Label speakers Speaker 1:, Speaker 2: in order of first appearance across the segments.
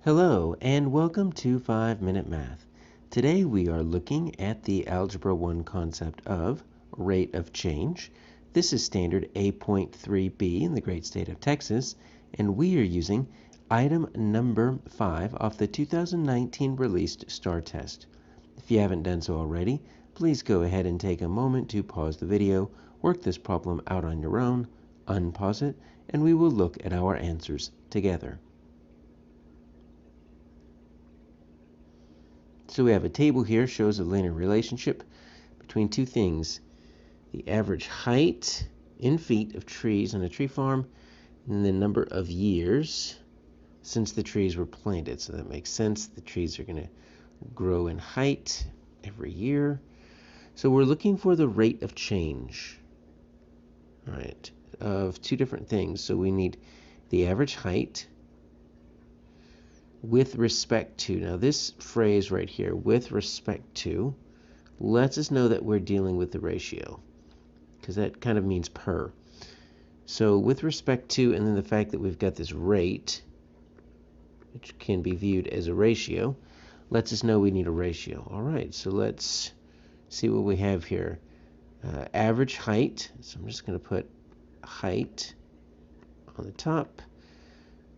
Speaker 1: Hello and welcome to 5-Minute Math. Today we are looking at the Algebra 1 concept of rate of change. This is standard A.3B in the great state of Texas, and we are using item number 5 off the 2019 released STAAR test. If you haven't done so already, please go ahead and take a moment to pause the video, work this problem out on your own, unpause it, and we will look at our answers together. So we have a table here, shows a linear relationship between two things. The average height in feet of trees on a tree farm and the number of years since the trees were planted. So that makes sense. The trees are going to grow in height every year. So we're looking for the rate of change, all right, of two different things. So we need the average height with respect to. Now this phrase right here, with respect to, lets us know that we're dealing with the ratio, because that kind of means per. So with respect to, and then the fact that we've got this rate, which can be viewed as a ratio, lets us know we need a ratio. All right, so let's see what we have here. Average height, so I'm just going to put height on the top,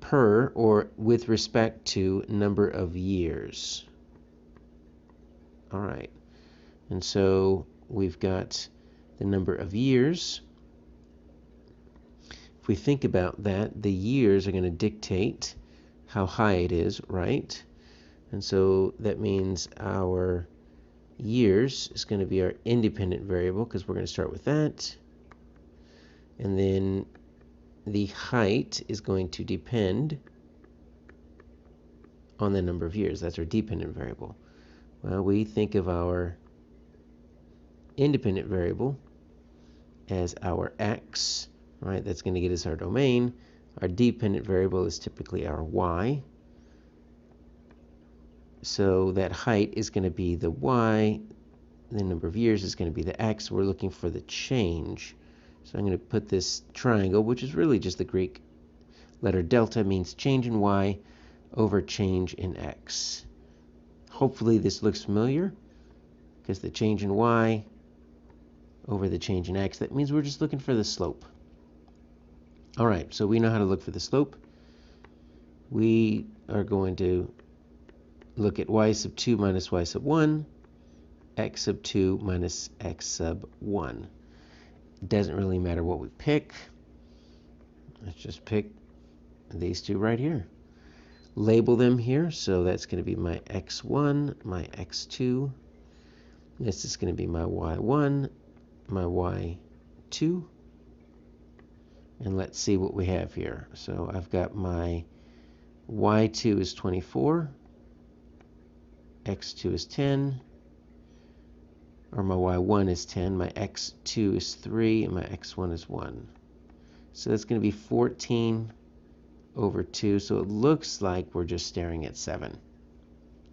Speaker 1: per, or with respect to, number of years. All right, and so we've got the number of years. If we think about that, the years are going to dictate how high it is, right? And so that means our years is going to be our independent variable, because we're going to start with that. And then the height is going to depend on the number of years. That's our dependent variable. Well, we think of our independent variable as our x, right? That's going to get us our domain. Our dependent variable is typically our y. So that height is going to be the y. The number of years is going to be the x. We're looking for the change. So I'm going to put this triangle, which is really just the Greek letter delta, means change in y over change in x. Hopefully this looks familiar, because the change in y over the change in x, that means we're just looking for the slope. All right, so we know how to look for the slope. We are going to look at y sub 2 minus y sub 1, x sub 2 minus x sub 1. It doesn't really matter what we pick. Let's just pick these two right here. Label them here. So that's going to be my x1, my x2. This is going to be my y1, my y2. And let's see what we have here. So I've got my y2 is 24, x2 is 10, or my y1 is 10, my x2 is 3, and my x1 is 1. So that's going to be 14 over 2. So it looks like we're just staring at 7.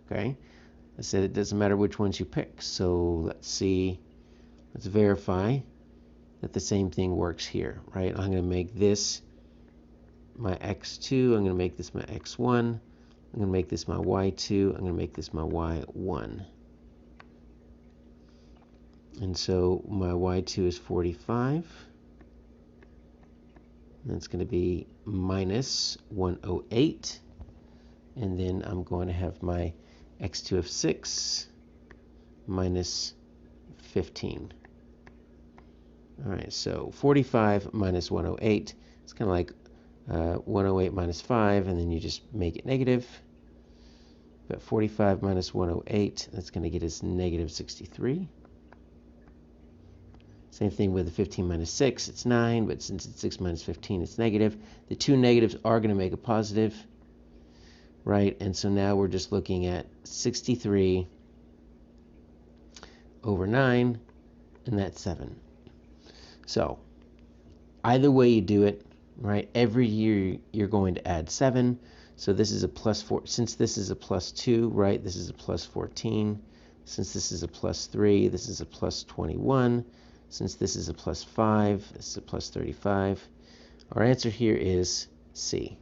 Speaker 1: Okay? I said it doesn't matter which ones you pick. So let's see. Let's verify that the same thing works here, right? I'm going to make this my x2. I'm going to make this my x1. I'm going to make this my y2. I'm going to make this my y1. And so my y2 is 45. That's going to be minus 108. And then I'm going to have my x2 of 6 minus 15. All right, so 45 minus 108. It's kind of like 108 minus 5, and then you just make it negative. But 45 minus 108, that's going to get us negative 63. Same thing with the 15 minus 6, it's 9, but since it's 6 minus 15, it's negative. The two negatives are going to make a positive, right? And so now we're just looking at 63 over 9, and that's 7. So either way you do it, right, every year you're going to add 7. So this is a plus 4. Since this is a plus 2, right, this is a plus 14. Since this is a plus 3, this is a plus 21. Since this is a plus 5, this is a plus 35. Our answer here is C.